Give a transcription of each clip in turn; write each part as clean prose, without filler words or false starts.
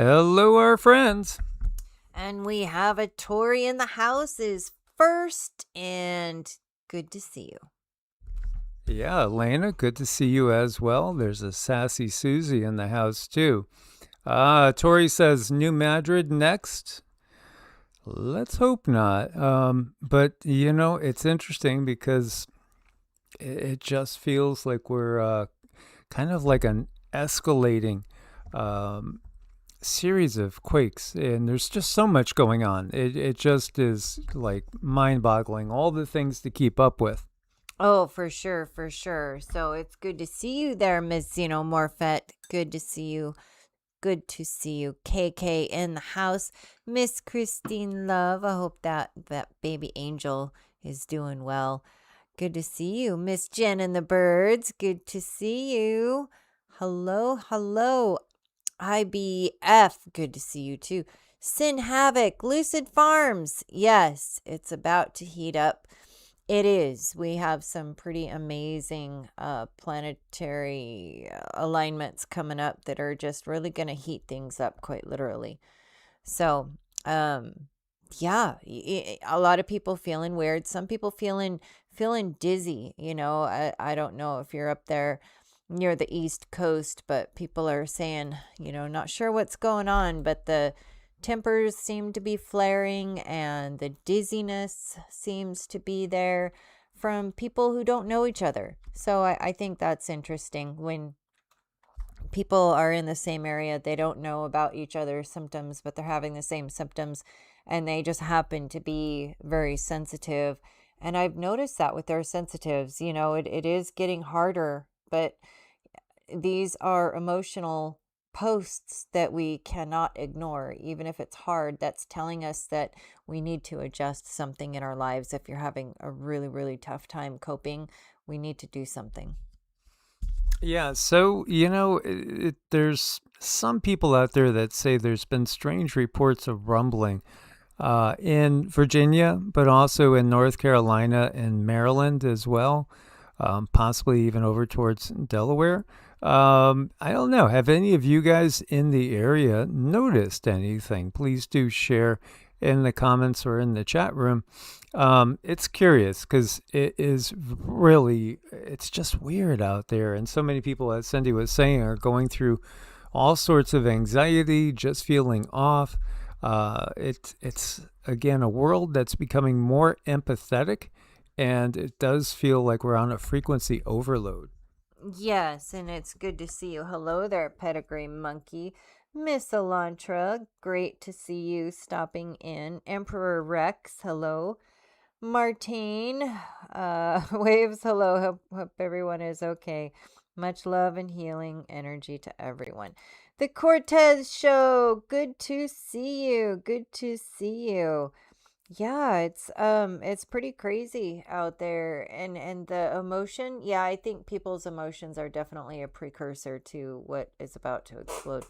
Hello, our friends. And we have a Tori in the house is first, and good to see you. Yeah, Elena, good to see you as well. There's a sassy Susie in the house, too. Tori says New Madrid next. Let's hope not. But, it's interesting because it just feels like we're kind of like an escalating um, series of quakes, and there's just so much going on. It just is like mind boggling, all the things to keep up with. Oh, for sure, for sure. So it's good to see you there, Miss, Morfette. Good to see you. Good to see you. KK in the house. Miss Christine Love. I hope that baby angel is doing well. Good to see you. Miss Jen and the birds. Good to see you. Hello, hello. IBF. Good to see you too. Sin Havoc. Lucid Farms. Yes, it's about to heat up. It is. We have some pretty amazing planetary alignments coming up that are just really going to heat things up, quite literally. So, yeah, a lot of people feeling weird. Some people feeling dizzy. I don't know if you're up there near the East Coast, but people are saying, not sure what's going on, but the tempers seem to be flaring and the dizziness seems to be there from people who don't know each other. So I think that's interesting when people are in the same area. They don't know about each other's symptoms, but they're having the same symptoms and they just happen to be very sensitive. And I've noticed that with their sensitives, it is getting harder, but these are emotional posts that we cannot ignore. Even if it's hard, that's telling us that we need to adjust something in our lives. If you're having a really, really tough time coping, we need to do something. Yeah, so, there's some people out there that say there's been strange reports of rumbling in Virginia, but also in North Carolina and Maryland as well, possibly even over towards Delaware. I don't know. Have any of you guys in the area noticed anything? Please do share in the comments or in the chat room. It's curious because it's just weird out there. And so many people, as Cindy was saying, are going through all sorts of anxiety, just feeling off. It's again a world that's becoming more empathetic, and it does feel like we're on a frequency overload. Yes, and it's good to see you. Hello there, Pedigree Monkey. Miss Elantra, great to see you stopping in. Emperor Rex, hello. Martine, waves, hello. Hope everyone is okay. Much love and healing energy to everyone. The Cortez Show, good to see you. Good to see you. Yeah, it's pretty crazy out there, and the emotion, yeah, I think people's emotions are definitely a precursor to what is about to explode.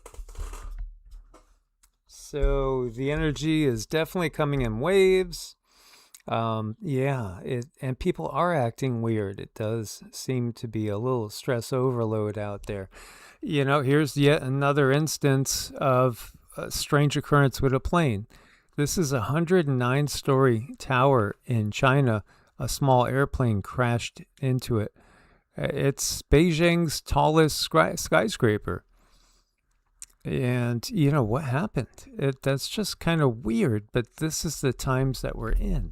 So the energy is definitely coming in waves. Yeah, and people are acting weird. It does seem to be a little stress overload out there. Here's yet another instance of a strange occurrence with a plane. This is a 109-story tower in China. A small airplane crashed into it. It's Beijing's tallest skyscraper. And what happened? That's just kind of weird, but this is the times that we're in.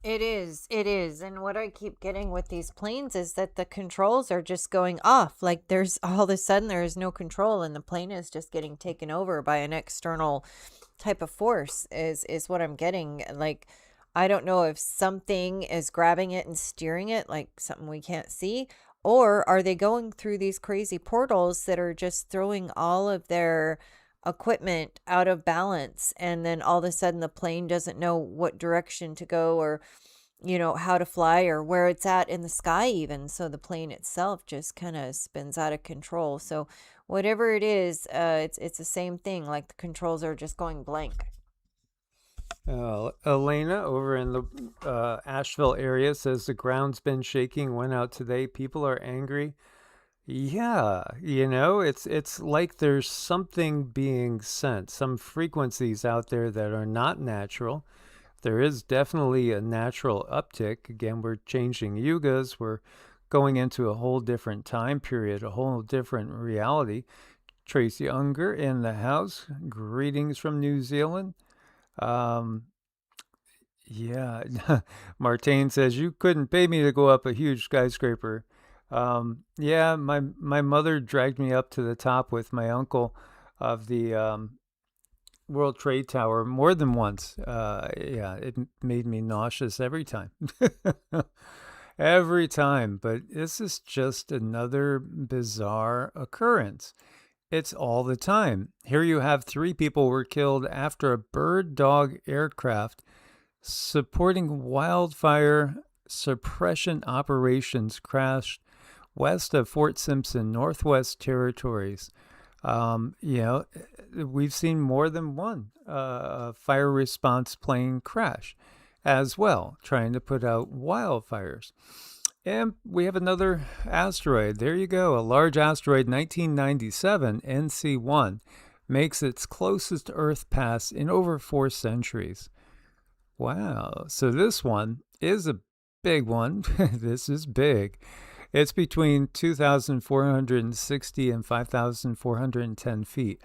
It is. It is. And what I keep getting with these planes is that the controls are just going off. Like there's all of a sudden there is no control and the plane is just getting taken over by an external type of force is what I'm getting. Like I don't know if something is grabbing it and steering it, like something we can't see, or are they going through these crazy portals that are just throwing all of their equipment out of balance, and then all of a sudden the plane doesn't know what direction to go, or how to fly, or where it's at in the sky even, so the plane itself just kind of spins out of control. So whatever it is, it's the same thing, like the controls are just going blank. Elena over in the Asheville area says the ground's been shaking, went out today. People are angry. Yeah, it's like there's something being sent, some frequencies out there that are not natural. There is definitely a natural uptick. Again, we're changing yugas. We're going into a whole different time period, a whole different reality. Tracy Unger in the house. Greetings from New Zealand. Um, yeah, Martine says you couldn't pay me to go up a huge skyscraper. Yeah, my mother dragged me up to the top with my uncle of the World Trade Tower more than once. Yeah, it made me nauseous every time. Every time. But this is just another bizarre occurrence. It's all the time. Here you have 3 people were killed after a bird dog aircraft supporting wildfire suppression operations crashed west of Fort Simpson, Northwest Territories. You know, we've seen more than one fire response plane crash as well, trying to put out wildfires. And we have another asteroid. There you go. A large asteroid, 1997, NC1, makes its closest Earth pass in over 4 centuries. Wow. So this one is a big one. This is big. It's between 2,460 and 5,410 feet.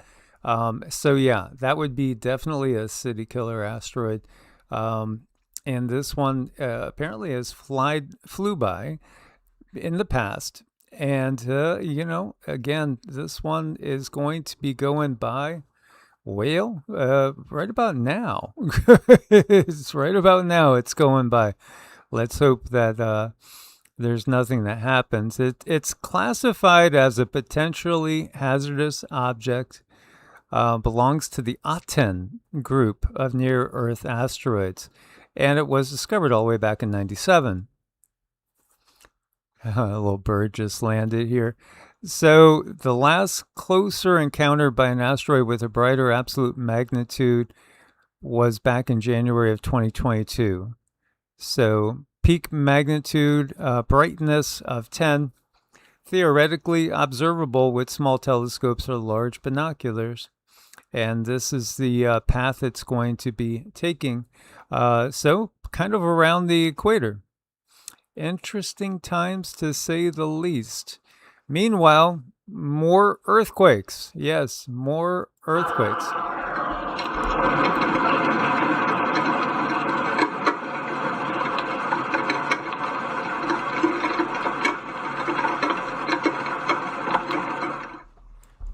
So yeah, that would be definitely a city killer asteroid. And this one apparently has flew by in the past. And, again, this one is going to be going by right about now. It's right about now it's going by. Let's hope that there's nothing that happens. It's classified as a potentially hazardous object. Belongs to the Aten group of near-Earth asteroids. And it was discovered all the way back in 97. A little bird just landed here. So the last closer encounter by an asteroid with a brighter absolute magnitude was back in January of 2022. So peak magnitude, brightness of 10, theoretically observable with small telescopes or large binoculars. And this is the path it's going to be taking. So kind of around the equator. Interesting times to say the least. Meanwhile, more earthquakes. Yes, more earthquakes.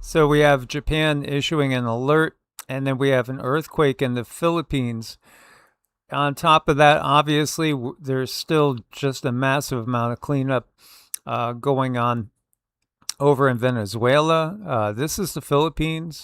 So we have Japan issuing an alert, and then we have an earthquake in the Philippines. On top of that, obviously, there's still just a massive amount of cleanup going on over in Venezuela. This is the Philippines.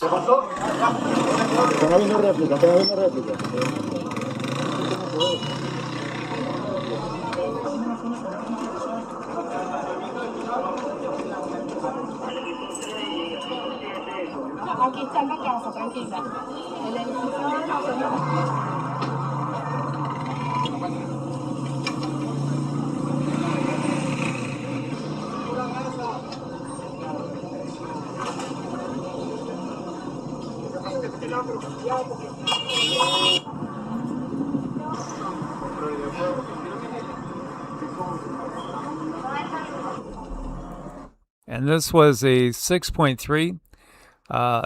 And this was a 6.3.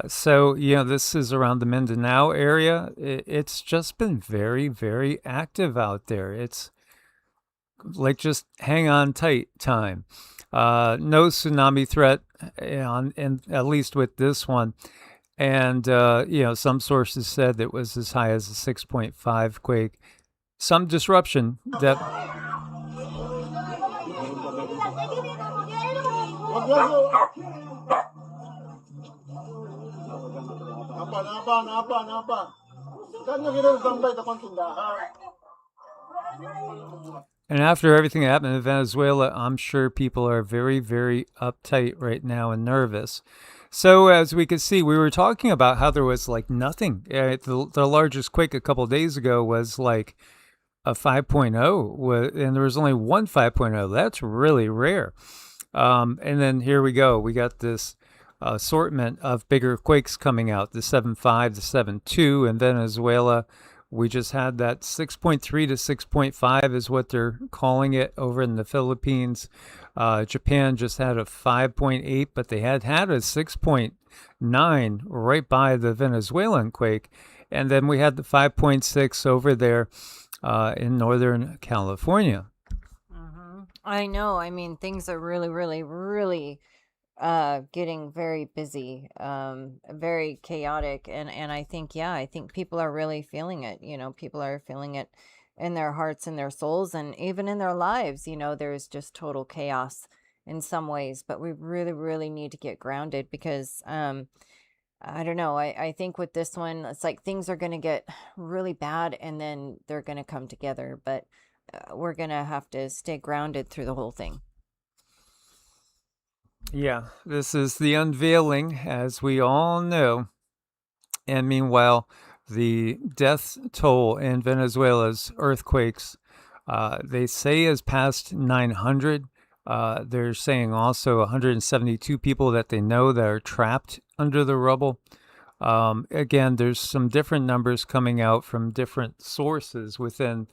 So, this is around the Mindanao area. It's just been very, very active out there. It's like just hang on tight time. No tsunami threat, and at least with this one. And, some sources said it was as high as a 6.5 quake. Some disruption that... And after everything that happened in Venezuela, I'm sure people are very, very uptight right now and nervous. So as we could see, we were talking about how there was like nothing. The largest quake a couple of days ago was like a 5.0, and there was only one 5.0. That's really rare. And then here we go. We got this assortment of bigger quakes coming out. The 7.5, the 7.2 in Venezuela. We just had that 6.3 to 6.5 is what they're calling it over in the Philippines. Japan just had a 5.8, but they had a 6.9 right by the Venezuelan quake. And then we had the 5.6 over there in Northern California. I know. I mean, things are really, really, really getting very busy, very chaotic, and I think, yeah, I think people are really feeling it. People are feeling it in their hearts and their souls, and even in their lives. There's just total chaos in some ways, but we really, really need to get grounded because I don't know. I think with this one, it's like things are going to get really bad and then they're going to come together, but we're going to have to stay grounded through the whole thing. Yeah, this is the unveiling, as we all know. And meanwhile, the death toll in Venezuela's earthquakes, they say has passed 900. They're saying also 172 people that they know that are trapped under the rubble. Again, there's some different numbers coming out from different sources within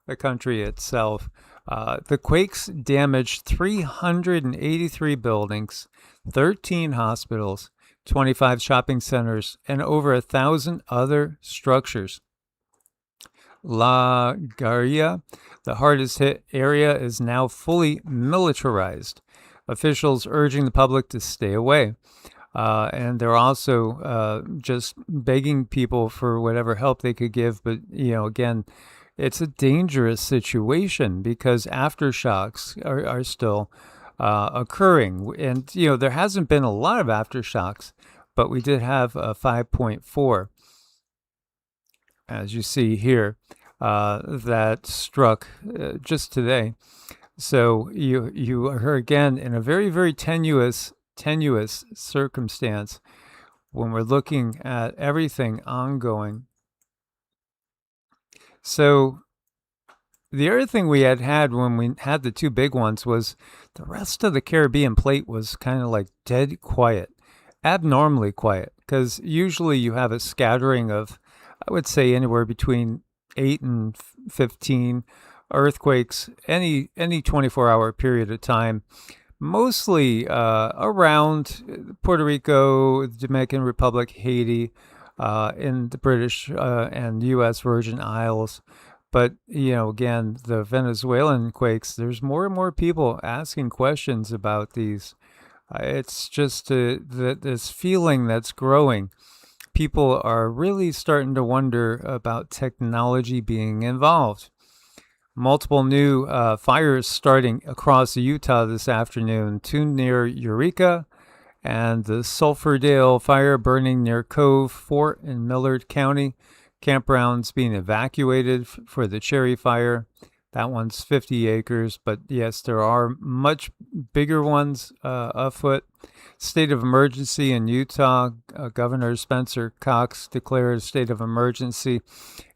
the country itself. The quakes damaged 383 buildings, 13 hospitals, 25 shopping centers, and over 1,000 other structures. La Garia, the hardest hit area, is now fully militarized. Officials urging the public to stay away. And they're also just begging people for whatever help they could give. But, again, it's a dangerous situation because aftershocks are still occurring. And, there hasn't been a lot of aftershocks, but we did have a 5.4, as you see here, that struck just today. So you are, again, in a very, very tenuous circumstance when we're looking at everything ongoing. So the other thing we had when we had the two big ones was the rest of the Caribbean plate was kind of like dead quiet, abnormally quiet, because usually you have a scattering of, I would say, anywhere between 8 and 15 earthquakes any 24-hour period of time, mostly around Puerto Rico, the Dominican Republic, Haiti, in the British and U.S. Virgin Isles. But, again, the Venezuelan quakes, there's more and more people asking questions about these. It's just this feeling that's growing. People are really starting to wonder about technology being involved. Multiple new fires starting across Utah this afternoon, two near Eureka, and the Sulphurdale fire burning near Cove Fort in Millard County. Campgrounds being evacuated for the Cherry Fire. That one's 50 acres, but yes, there are much bigger ones afoot. State of emergency in Utah. Governor Spencer Cox declared a state of emergency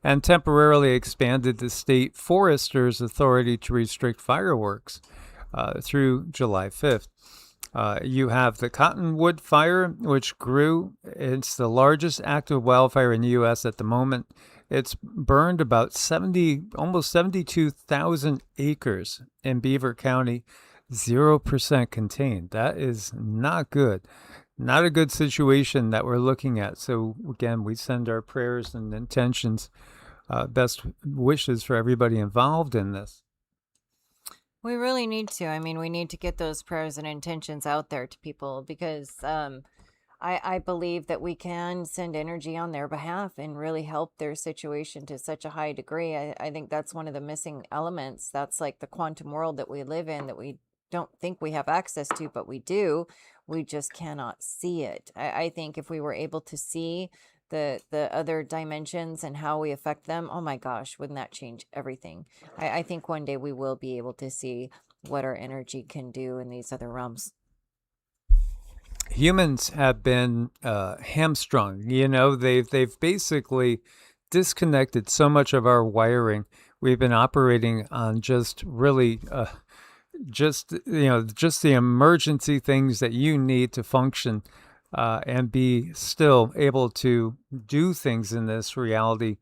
and temporarily expanded the state forester's authority to restrict fireworks through July 5th. You have the Cottonwood Fire, which grew. It's the largest active wildfire in the U.S. at the moment. It's burned about almost 72,000 acres in Beaver County, 0% contained. That is not good. Not a good situation that we're looking at. So again, we send our prayers and intentions, best wishes for everybody involved in this. We really need to. I mean, we need to get those prayers and intentions out there to people because I believe that we can send energy on their behalf and really help their situation to such a high degree. I think that's one of the missing elements. That's like the quantum world that we live in that we don't think we have access to, but we do. We just cannot see it. I think if we were able to see the other dimensions and how we affect them, oh my gosh, wouldn't that change everything? I think one day we will be able to see what our energy can do in these other realms. Humans have been hamstrung. They've basically disconnected so much of our wiring. We've been operating on just really just the emergency things that you need to function and be still able to do things in this reality.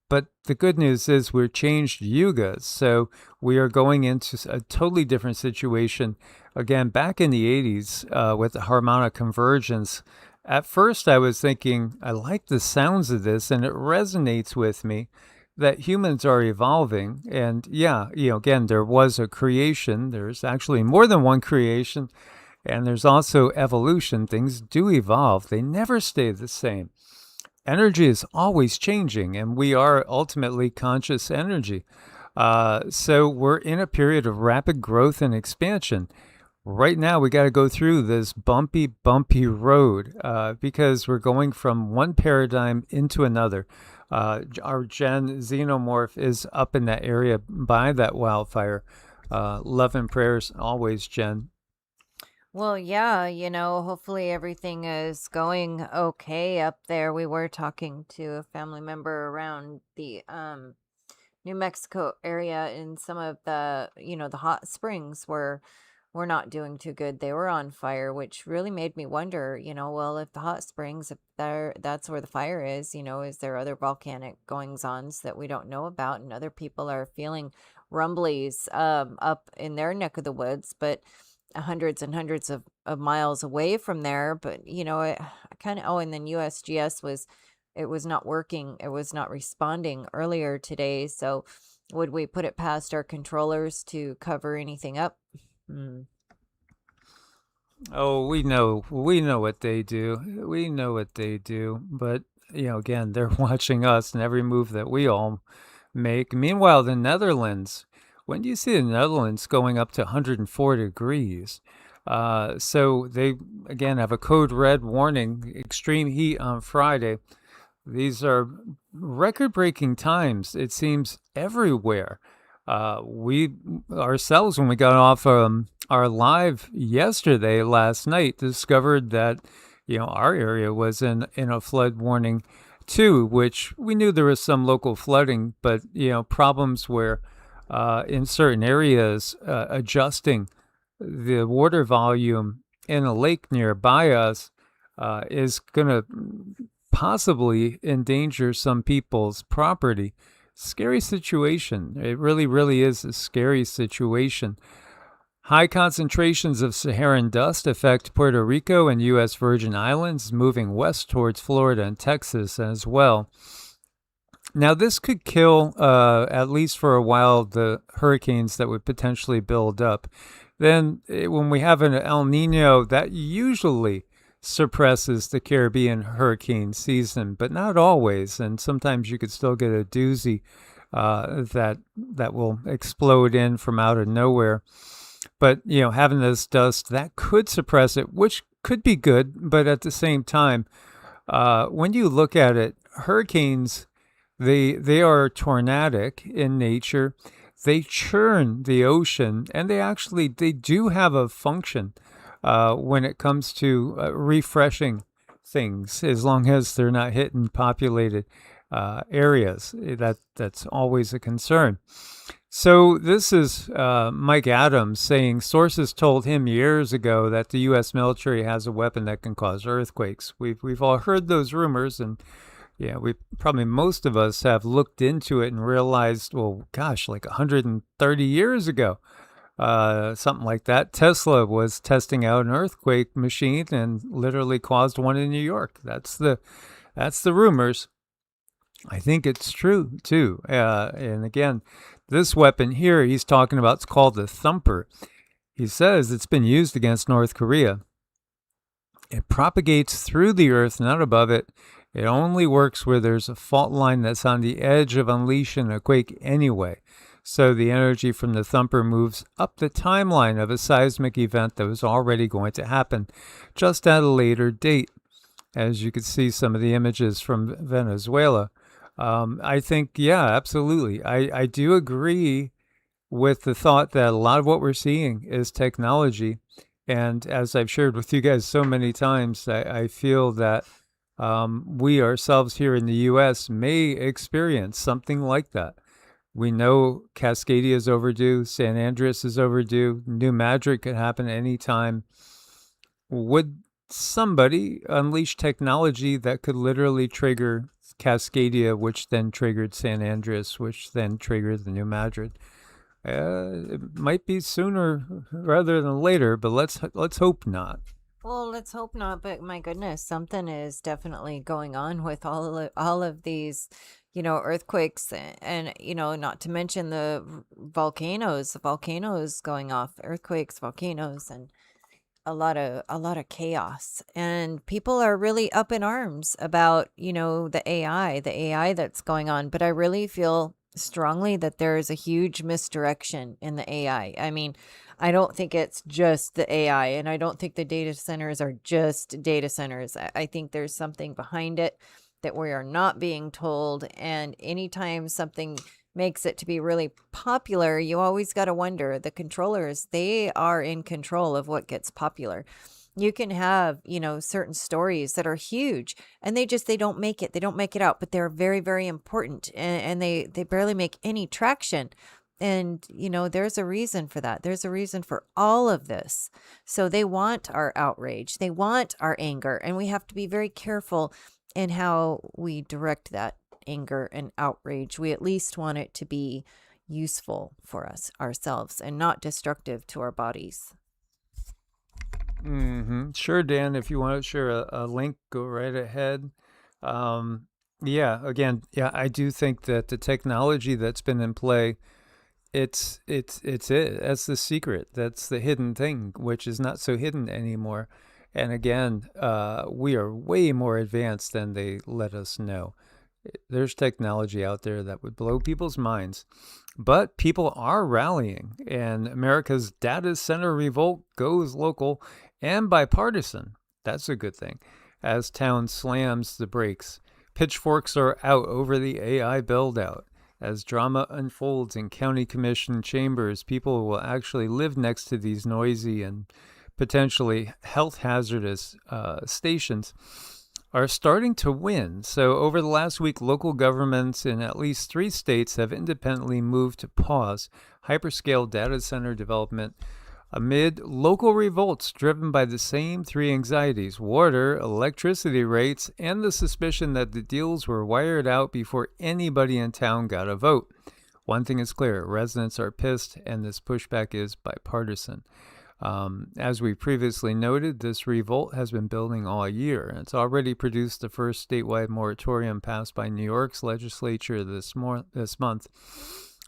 But the good news is we're changed yugas, so we are going into a totally different situation. Again, back in the 80s with the harmonic convergence, at first I was thinking, I like the sounds of this and it resonates with me that humans are evolving. And yeah, again, there was a creation. There's actually more than one creation. And there's also evolution. Things do evolve. They never stay the same. Energy is always changing, and we are ultimately conscious energy. So we're in a period of rapid growth and expansion. Right now, we got to go through this bumpy road because we're going from one paradigm into another. Our Jen Xenomorph is up in that area by that wildfire. Love and prayers always, Jen. Well, yeah, hopefully everything is going okay up there. We were talking to a family member around the New Mexico area, and some of the hot springs were not doing too good. They were on fire, which really made me wonder, well, if the hot springs, if that's where the fire is there other volcanic goings-ons that we don't know about, and other people are feeling rumblies up in their neck of the woods, but hundreds and hundreds of miles away from there. But I kind of, and then USGS was not working, it was not responding earlier today. So would we put it past our controllers to cover anything up? Oh, we know what they do. We know what they do. But again, they're watching us and every move that we all make. Meanwhile, the Netherlands, when do you see the Netherlands going up to 104 degrees? So they, again, have a code red warning, extreme heat on Friday. These are record-breaking times, it seems, everywhere. We ourselves, when we got off our live last night, discovered that our area was in a flood warning too, which we knew there was some local flooding, but problems where in certain areas adjusting the water volume in a lake nearby us is going to possibly endanger some people's property. Scary situation. It really, really is a scary situation. High concentrations of Saharan dust affect Puerto Rico and U.S. Virgin Islands, moving west towards Florida and Texas as well. Now, this could kill, at least for a while, the hurricanes that would potentially build up. Then, when we have an El Nino, that usually suppresses the Caribbean hurricane season, but not always. And sometimes you could still get a doozy that will explode in from out of nowhere. But having this dust that could suppress it, which could be good, but at the same time, when you look at it, hurricanes, they are tornadic in nature. They churn the ocean, and they do have a function when it comes to refreshing things, as long as they're not hitting populated areas. That's always a concern. So this is Mike Adams saying sources told him years ago that the U.S. military has a weapon that can cause earthquakes. We've all heard those rumors, and most of us have looked into it and realized, well, gosh, like 130 years ago, something like that, Tesla was testing out an earthquake machine and literally caused one in New York. That's the rumors. I think it's true too. And again, this weapon here he's talking about, it's called the Thumper. He says it's been used against North Korea. It propagates through the earth, not above it. It only works where there's a fault line that's on the edge of unleashing a quake anyway. So the energy from the Thumper moves up the timeline of a seismic event that was already going to happen, just at a later date. As you can see some of the images from Venezuela. I think, yeah, absolutely. I do agree with the thought that a lot of what we're seeing is technology. And as I've shared with you guys so many times, I feel that we ourselves here in the U.S. may experience something like that. We know Cascadia is overdue. San Andreas is overdue. New Madrid could happen anytime. Would somebody unleash technology that could literally trigger Cascadia, which then triggered San Andreas, which then triggered the New Madrid? It might be sooner rather than later, but let's hope not. Well, let's hope not, but my goodness, something is definitely going on with all of these, earthquakes and not to mention the volcanoes going off, earthquakes, volcanoes, and a lot of chaos. And people are really up in arms about, the AI that's going on, but I really feel strongly that there is a huge misdirection in the AI. I mean, I don't think it's just the AI, and I don't think the data centers are just data centers. I think there's something behind it that we are not being told. And anytime something makes it to be really popular, you always got to wonder, the controllers, they are in control of what gets popular. You can have, certain stories that are huge, and they don't make it. They don't make it out, but they're very, very important, and they barely make any traction. And, there's a reason for that. There's a reason for all of this. So they want our outrage. They want our anger. And we have to be very careful in how we direct that anger and outrage. We at least want it to be useful for us ourselves and not destructive to our bodies. Sure, Dan. If you want to share a link, go right ahead. Yeah, again, yeah, I do think that the technology that's been in play, it's it. That's the secret. That's the hidden thing, which is not so hidden anymore. And again, we are way more advanced than they let us know. There's technology out there that would blow people's minds. But people are rallying, and America's data center revolt goes local and bipartisan. That's a good thing. As town slams the brakes, pitchforks are out over the AI build out. As drama unfolds in county commission chambers, people will actually live next to these noisy and potentially health hazardous stations are starting to win. So over the last week, local governments in at least 3 states have independently moved to pause hyperscale data center development amid local revolts driven by the same 3 anxieties: water, electricity rates, and the suspicion that the deals were wired out before anybody in town got a vote. One thing is clear: residents are pissed, and this pushback is bipartisan. As we previously noted, this revolt has been building all year, and it's already produced the first statewide moratorium passed by New York's legislature this month.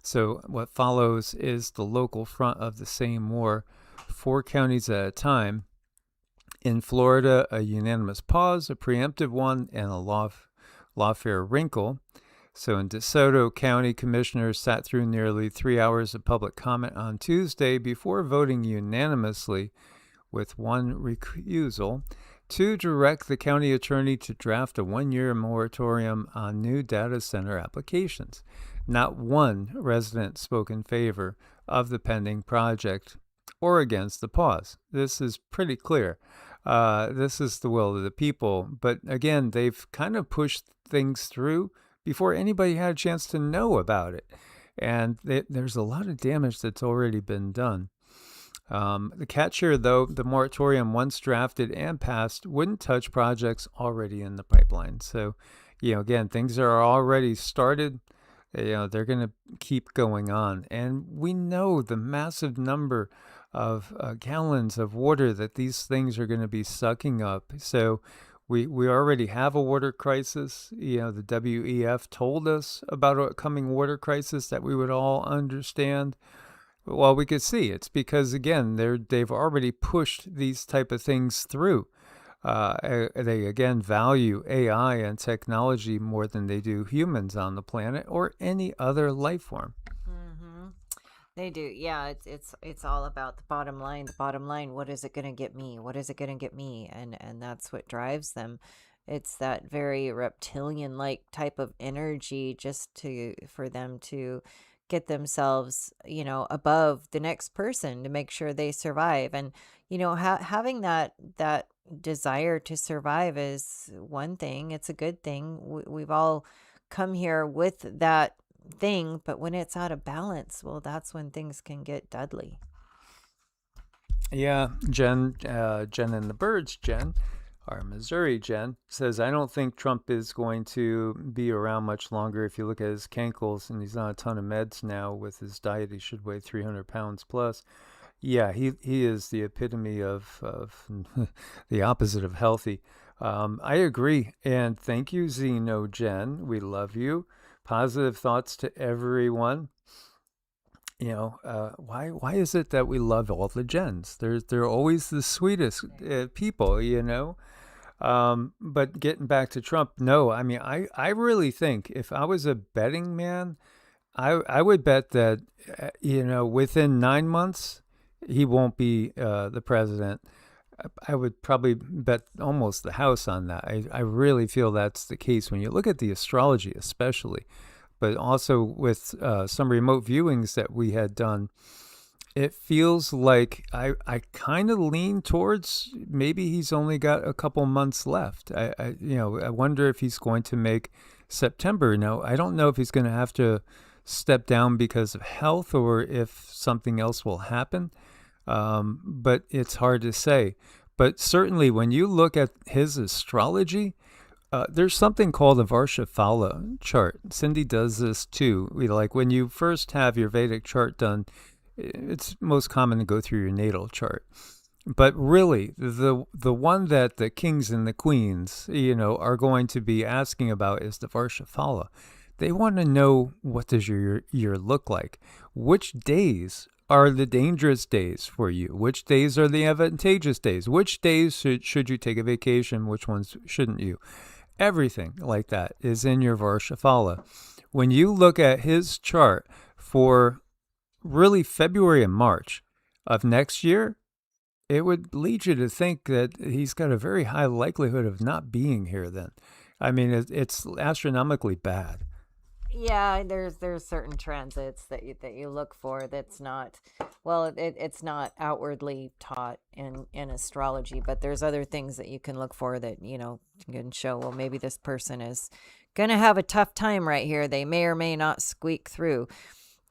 So what follows is the local front of the same war, 4 counties at a time. In Florida, a unanimous pause, a preemptive one, and a lawfare wrinkle. So in DeSoto, county commissioners sat through nearly 3 hours of public comment on Tuesday before voting unanimously, with 1 recusal, to direct the county attorney to draft a 1-year moratorium on new data center applications. Not one resident spoke in favor of the pending project or against the pause. This is pretty clear. This is the will of the people. But again, they've kind of pushed things through before anybody had a chance to know about it. And there's a lot of damage that's already been done. The catch here, though, the moratorium, once drafted and passed, wouldn't touch projects already in the pipeline. So, again, things are already started. They're going to keep going on. And we know the massive number of gallons of water that these things are going to be sucking up. So we already have a water crisis. The WEF told us about a coming water crisis that we would all understand. Well, we could see it's because, again, they've already pushed these type of things through. They, again, value AI and technology more than they do humans on the planet or any other life form. They do. Yeah, it's all about the bottom line. The bottom line, what is it going to get me? What is it going to get me? And that's what drives them. It's that very reptilian like type of energy, just for them to get themselves, above the next person to make sure they survive. And having that desire to survive is one thing. It's a good thing. We've all come here with that thing, but when it's out of balance, well, that's when things can get deadly. Yeah, Jen and the Birds, Jen, our Missouri Jen, says, I don't think Trump is going to be around much longer. If you look at his cankles, and he's on a ton of meds now with his diet, he should weigh 300 pounds plus. Yeah, he is the epitome of the opposite of healthy. I agree. And thank you, Zeno Jen. We love you. Positive thoughts to everyone. Why is it that we love all the gens? They're always the sweetest people, But getting back to Trump, no, I mean, I really think if I was a betting man, I would bet that, within 9 months, he won't be the president. I would probably bet almost the house on that. I really feel that's the case when you look at the astrology, especially, but also with some remote viewings that we had done. It feels like I kind of lean towards maybe he's only got a couple months left. I wonder if he's going to make September. Now, I don't know if he's going to have to step down because of health or if something else will happen. But it's hard to say. But certainly when you look at his astrology, there's something called a Varshafala chart. Cindy does this too. Like when you first have your Vedic chart done, it's most common to go through your natal chart. But really, the one that the kings and the queens, are going to be asking about is the Varshafala. They want to know, what does your year look like? Which days are the dangerous days for you? Which days are the advantageous days? Which days should you take a vacation? Which ones shouldn't you? Everything like that is in your Varshafala. When you look at his chart for really February and March of next year, it would lead you to think that he's got a very high likelihood of not being here then. I mean, it's astronomically bad. Yeah, there's certain transits that you look for that's not, well, it's not outwardly taught in astrology, but there's other things that you can look for that can show, well, maybe this person is gonna have a tough time right here. They may or may not squeak through.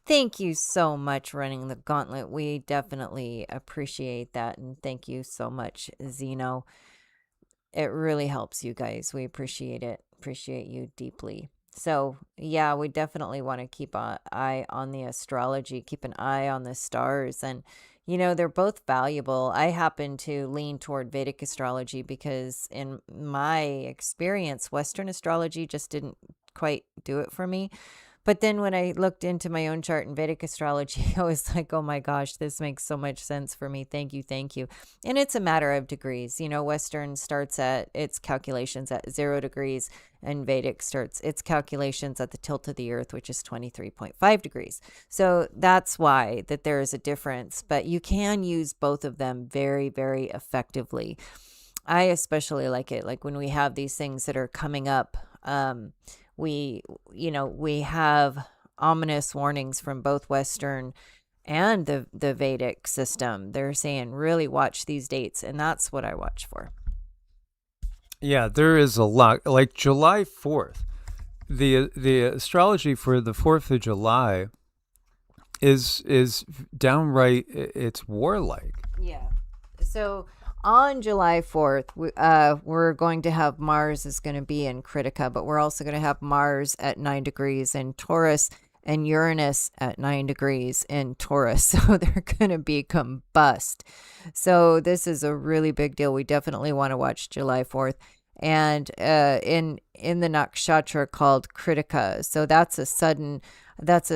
Thank you so much, Running the Gauntlet. We definitely appreciate that, and thank you so much, Zeno. It really helps, you guys. We appreciate it. Appreciate you deeply. So, yeah, we definitely want to keep an eye on the astrology, keep an eye on the stars. And, they're both valuable. I happen to lean toward Vedic astrology because in my experience, Western astrology just didn't quite do it for me. But then when I looked into my own chart in Vedic astrology, I was like, oh my gosh, this makes so much sense for me. Thank you. Thank you. And it's a matter of degrees. Western starts at its calculations at 0 degrees, and Vedic starts its calculations at the tilt of the earth, which is 23.5 degrees. So that's why that there is a difference, but you can use both of them very, very effectively. I especially like it. Like when we have these things that are coming up, we have ominous warnings from both Western and the Vedic system. They're saying really watch these dates, and that's what I watch for. Yeah, there is a lot. Like July 4th, the astrology for the 4th of July is downright, it's warlike. Yeah. So on July 4th, we're going to have Mars is going to be in Critica, but we're also going to have Mars at 9 degrees in Taurus and Uranus at 9 degrees in Taurus. So they're going to be combust. So this is a really big deal. We definitely want to watch July 4th. And in the nakshatra called Critica. So that's a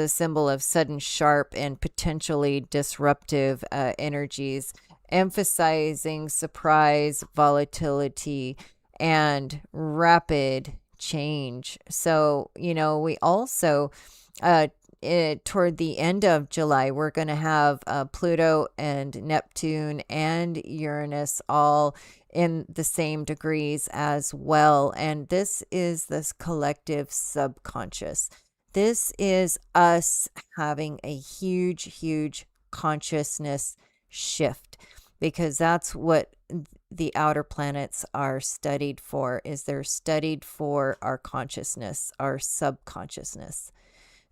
symbol of sudden, sharp, and potentially disruptive energies, emphasizing surprise, volatility, and rapid change. So, we also, toward the end of July, we're going to have Pluto and Neptune and Uranus all in the same degrees as well. And this is this collective subconscious. This is us having a huge, huge consciousness shift, because that's what the outer planets are studied for, is they're studied for our consciousness, our subconsciousness.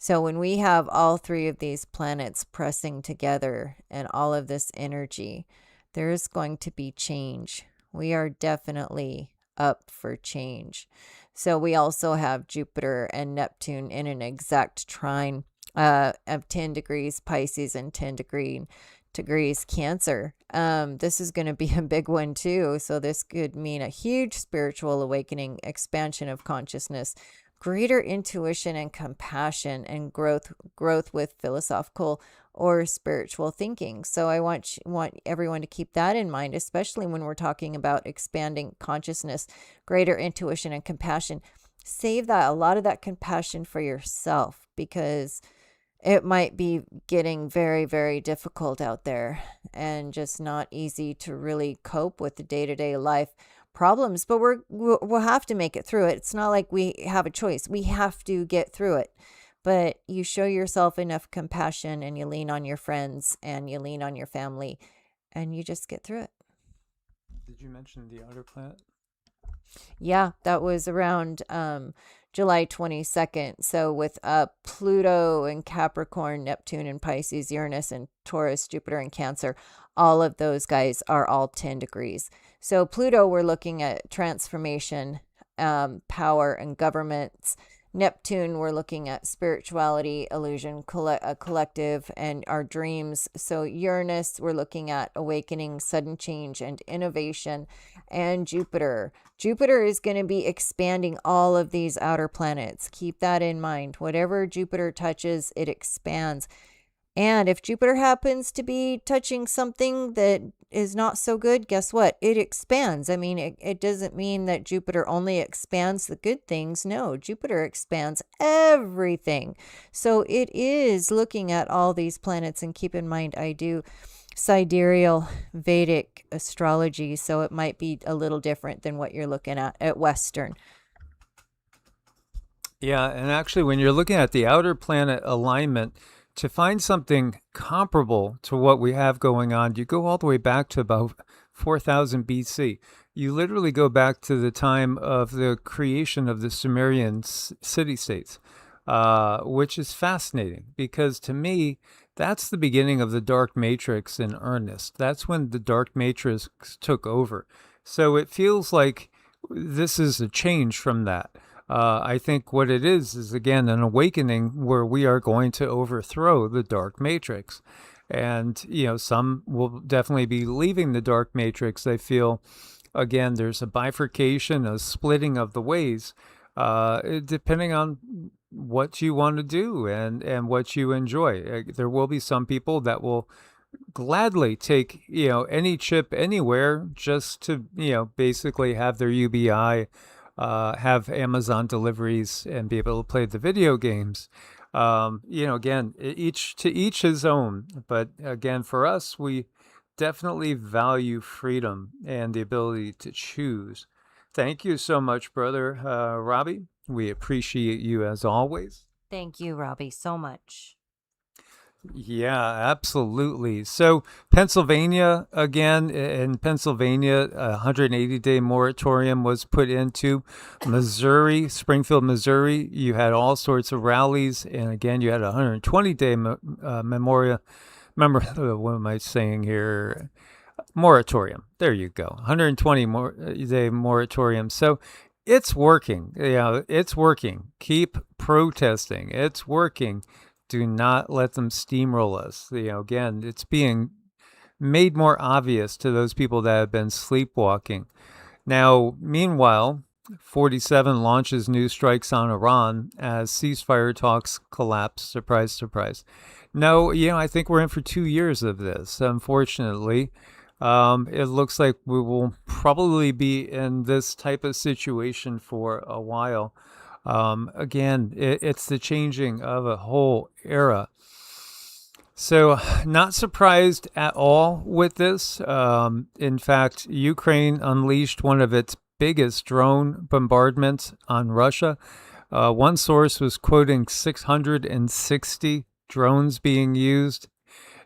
So when we have all three of these planets pressing together and all of this energy, there is going to be change. We are definitely up for change. So we also have Jupiter and Neptune in an exact trine of 10 degrees Pisces and 10 degrees Cancer. This is going to be a big one too. So this could mean a huge spiritual awakening, expansion of consciousness, greater intuition and compassion, and growth with philosophical or spiritual thinking. So I want everyone to keep that in mind, especially when we're talking about expanding consciousness, greater intuition and compassion. Save a lot of that compassion for yourself, because it might be getting very, very difficult out there and just not easy to really cope with the day-to-day life problems, but we'll have to make it through it. It's not like we have a choice. We have to get through it. But you show yourself enough compassion, and you lean on your friends, and you lean on your family, and you just get through it. Did you mention the outer planet? Yeah, that was around July 22nd. So with Pluto and Capricorn, Neptune and Pisces, Uranus and Taurus, Jupiter and Cancer, all of those guys are all 10 degrees. So Pluto, we're looking at transformation, power and governments. Neptune, we're looking at spirituality, illusion, collective, and our dreams. So Uranus, we're looking at awakening, sudden change, and innovation. And Jupiter is going to be expanding all of these outer planets. Keep that in mind. Whatever Jupiter touches, it expands. And if Jupiter happens to be touching something that is not so good, guess what? It expands. I mean, it doesn't mean that Jupiter only expands the good things. No, Jupiter expands everything. So it is looking at all these planets. And keep in mind, I do sidereal Vedic astrology, so it might be a little different than what you're looking at Western. Yeah, and actually, when you're looking at the outer planet alignment, to find something comparable to what we have going on, you go all the way back to about 4000 BC. You literally go back to the time of the creation of the Sumerian city-states, which is fascinating, because to me, that's the beginning of the dark matrix in earnest. That's when the dark matrix took over. So it feels like this is a change from that. I think what it is again, an awakening where we are going to overthrow the dark matrix. And, some will definitely be leaving the dark matrix. They feel, again, there's a bifurcation, a splitting of the ways, depending on what you want to do and what you enjoy. There will be some people that will gladly take, any chip anywhere just to, basically have their UBI, have Amazon deliveries, and be able to play the video games. Again, each his own. But again, for us, we definitely value freedom and the ability to choose. Thank you so much, brother Robbie. We appreciate you as always. Thank you, Robbie, so much. Yeah, absolutely. So Pennsylvania, again, in Pennsylvania, a 180-day moratorium was put into. Missouri, Springfield, Missouri, you had all sorts of rallies. And again, you had a 120-day memorial. Remember, what am I saying here? Moratorium. There you go. 120-day moratorium. So it's working. It's working. Keep protesting. It's working. Do not let them steamroll us. Again, it's being made more obvious to those people that have been sleepwalking. Now, meanwhile, 47 launches new strikes on Iran as ceasefire talks collapse. Surprise, surprise. No, I think we're in for 2 years of this, unfortunately. It looks like we will probably be in this type of situation for a while. Again, it's the changing of a whole era. So not surprised at all with this. In fact, Ukraine unleashed one of its biggest drone bombardments on Russia. One source was quoting 660 drones being used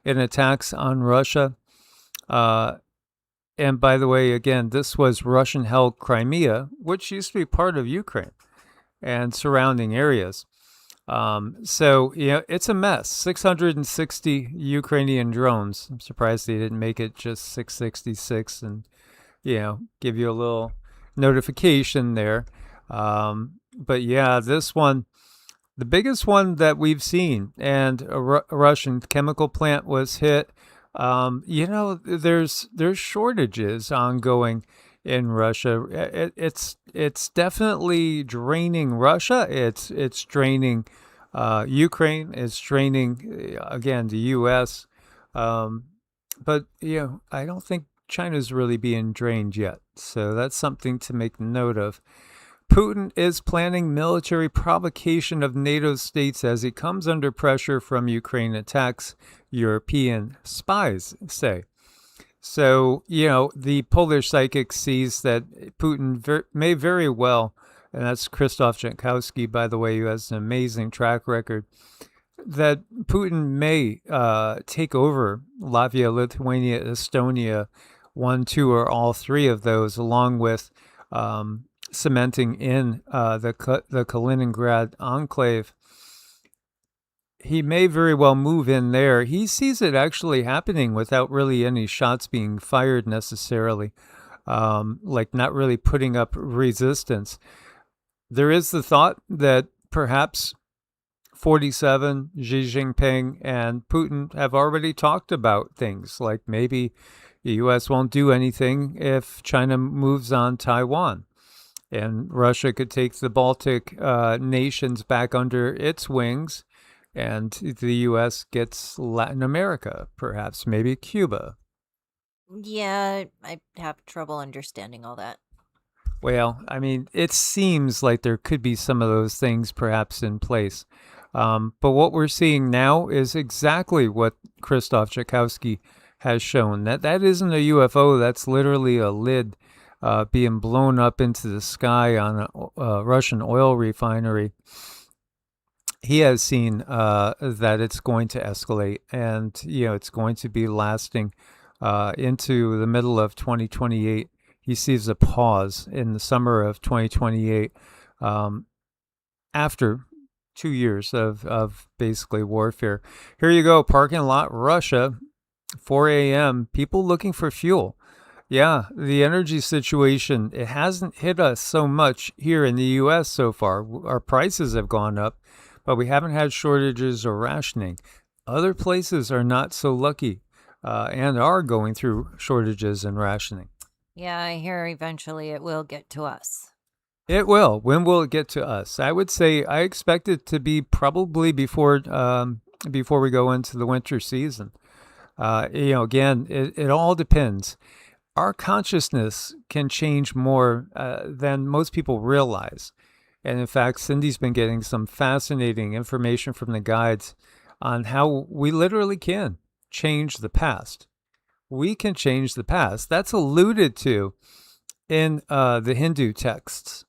in attacks on Russia. And by the way, again, this was Russian-held Crimea, which used to be part of Ukraine and surrounding areas. So, it's a mess. 660 Ukrainian drones. I'm surprised they didn't make it just 666 and, give you a little notification there. But yeah, this one, the biggest one that we've seen, and a Russian chemical plant was hit. There's shortages ongoing in Russia. It's definitely draining Russia. It's draining Ukraine. It's draining again the U.S. Um, but I don't think China's really being drained yet. So that's something to make note of. Putin is planning military provocation of NATO states as he comes under pressure from Ukraine attacks, European spies say. So, the Polish psychic sees that Putin may very well, and that's Krzysztof Jankowski, by the way, who has an amazing track record, that Putin may take over Latvia, Lithuania, Estonia, one, two, or all three of those, along with cementing in the Kaliningrad enclave. He may very well move in there. He sees it actually happening without really any shots being fired necessarily, like not really putting up resistance. There is the thought that perhaps 47, Xi Jinping and Putin have already talked about things like maybe the U.S. won't do anything if China moves on Taiwan. And Russia could take the Baltic nations back under its wings, and the U.S. gets Latin America, perhaps, maybe Cuba. Yeah, I have trouble understanding all that. Well, I mean, it seems like there could be some of those things perhaps in place. But what we're seeing now is exactly what Krzysztof Jankowski has shown. That isn't a UFO, that's literally a lid being blown up into the sky on a Russian oil refinery. He has seen that it's going to escalate, and it's going to be lasting into the middle of 2028. He sees a pause in the summer of 2028 after 2 years of basically warfare. Here you go, parking lot, Russia, 4 a.m. People looking for fuel. Yeah, the energy situation, it hasn't hit us so much here in the U.S. so far. Our prices have gone up, but we haven't had shortages or rationing. Other places are not so lucky and are going through shortages and rationing. Yeah, I hear eventually it will get to us. It will. When will it get to us? I would say I expect it to be probably before we go into the winter season. Again, it all depends. Our consciousness can change more than most people realize. And in fact, Cindy's been getting some fascinating information from the guides on how we literally can change the past. We can change the past. That's alluded to in the Hindu texts.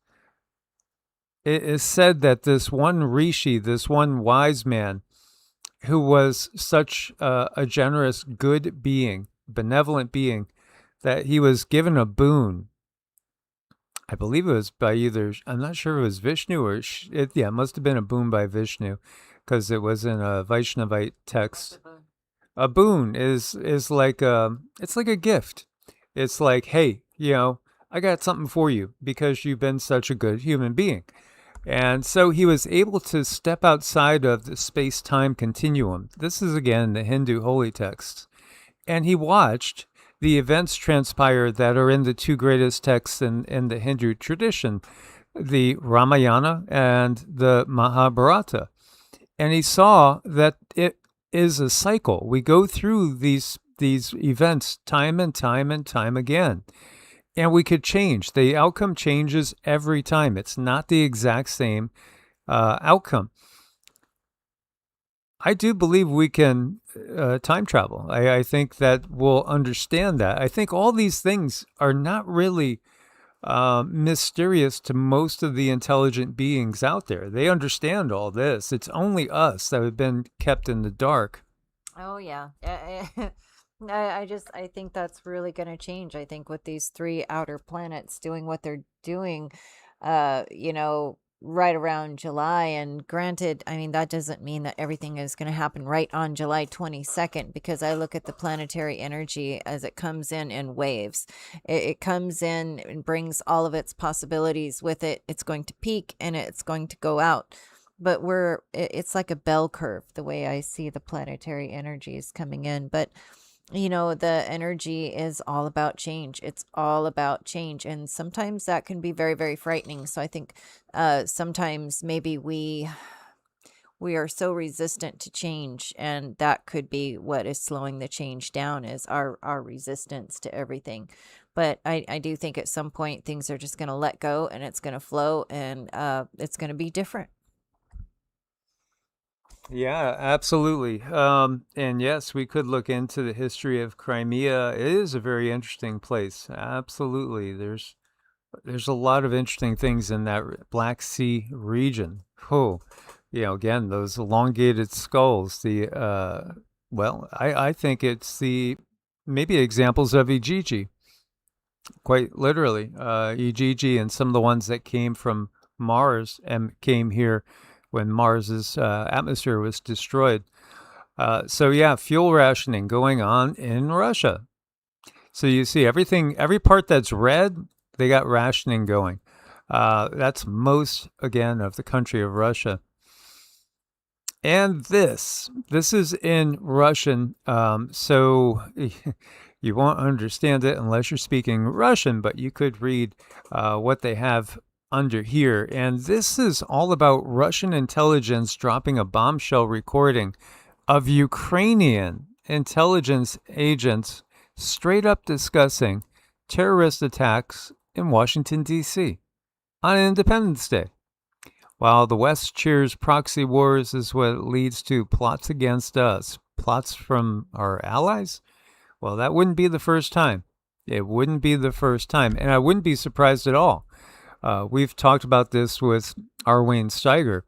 It is said that this one rishi, this one wise man, who was such a generous, good being, benevolent being, that he was given a boon. I believe it was by I'm not sure if it was Vishnu or, it must have been a boon by Vishnu, because it was in a Vaishnavite text. A boon is like it's like a gift. It's like, hey, I got something for you because you've been such a good human being. And so he was able to step outside of the space-time continuum. This is, again, the Hindu holy texts. And he watched the events transpire that are in the two greatest texts in the Hindu tradition, the Ramayana and the Mahabharata. And he saw that it is a cycle. We go through these events time and time and time again. And we could change. The outcome changes every time. It's not the exact same outcome. I do believe we can time travel. I think that we'll understand that. I think all these things are not really mysterious to most of the intelligent beings out there. They understand all this. It's only us that have been kept in the dark. Oh, yeah. I think that's really going to change. I think with these three outer planets doing what they're doing, right around July. And granted, I mean, that doesn't mean that everything is going to happen right on July 22nd, because I look at the planetary energy as it comes in waves. It comes in and brings all of its possibilities with it. It's going to peak and it's going to go out. But it's like a bell curve, the way I see the planetary energies coming in. But the energy is all about change. It's all about change. And sometimes that can be very, very frightening. So I think sometimes maybe we are so resistant to change, and that could be what is slowing the change down, is our resistance to everything. But I do think at some point things are just going to let go, and it's going to flow, and it's going to be different. Yeah, absolutely. And yes, we could look into the history of Crimea. It is a very interesting place. Absolutely. There's a lot of interesting things in that Black Sea region. Oh, again, those elongated skulls. I think it's the maybe examples of Ijiji, quite literally. Ijiji and some of the ones that came from Mars and came here when Mars's atmosphere was destroyed. So yeah, fuel rationing going on in Russia. So you see every part that's red, they got rationing going. That's most, again, of the country of Russia. And this is in Russian, so you won't understand it unless you're speaking Russian, but you could read what they have under here. And this is all about Russian intelligence dropping a bombshell recording of Ukrainian intelligence agents straight up discussing terrorist attacks in Washington, D.C. on Independence Day. While the West cheers proxy wars is what leads to plots against us, plots from our allies, well, that wouldn't be the first time. It wouldn't be the first time. And I wouldn't be surprised at all. We've talked about this with Arwayne Steiger.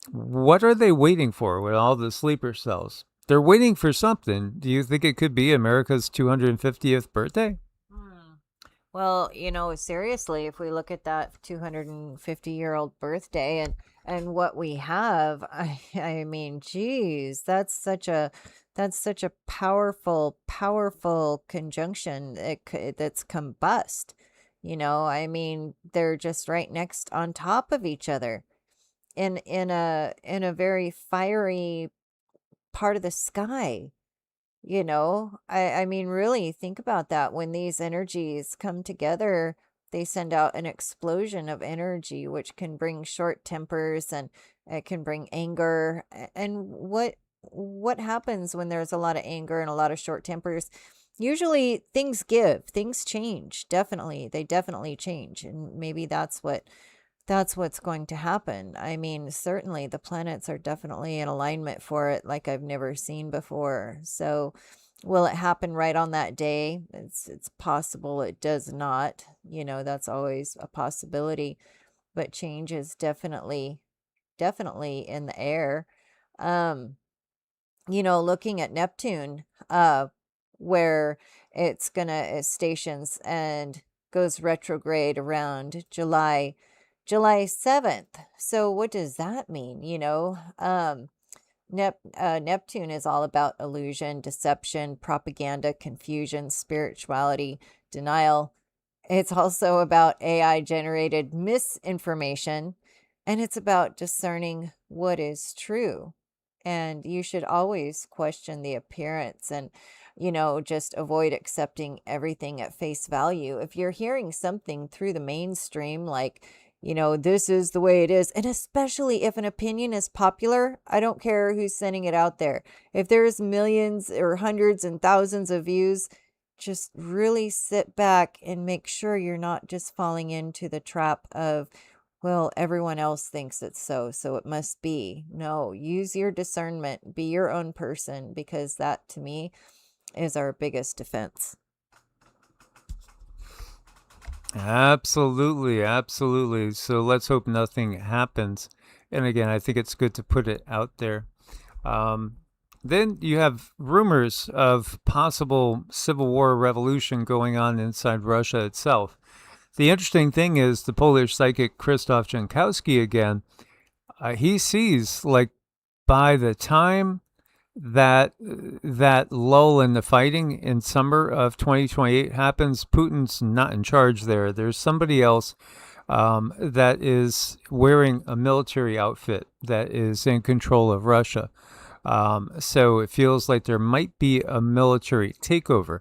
What are they waiting for with all the sleeper cells? They're waiting for something. Do you think it could be America's 250th birthday? Well, seriously, if we look at that 250-year-old birthday and what we have, I mean, geez, that's such a powerful conjunction that's combust. I mean, they're just right next on top of each other in a very fiery part of the sky. I mean, really think about that. When these energies come together, they send out an explosion of energy, which can bring short tempers, and it can bring anger. And what happens when there's a lot of anger and a lot of short tempers? Usually things give, things change. Definitely, they definitely change. And maybe that's what's going to happen. I mean, certainly the planets are definitely in alignment for it like I've never seen before. So, will it happen right on that day? It's possible it does not. That's always a possibility, but change is definitely in the air. Um, looking at Neptune, where it stations and goes retrograde around July 7th. So what does that mean? Neptune is all about illusion, deception, propaganda, confusion, spirituality, denial. It's also about AI generated misinformation, and it's about discerning what is true. And you should always question the appearance, and just avoid accepting everything at face value. If you're hearing something through the mainstream, like, this is the way it is, and especially if an opinion is popular, I don't care who's sending it out there. If there's millions or hundreds and thousands of views, just really sit back and make sure you're not just falling into the trap of, well, everyone else thinks it's so it must be. No, use your discernment, be your own person, because that, to me, is our biggest defense. Absolutely, absolutely. So let's hope nothing happens. And again, I think it's good to put it out there. Then you have rumors of possible civil war revolution going on inside Russia itself. the interesting thing is the Polish psychic Krzysztof Jankowski again. He sees like by the time that lull in the fighting in summer of 2028 happens, Putin's not in charge there. There's somebody else that is wearing a military outfit that is in control of Russia. So it feels like there might be a military takeover.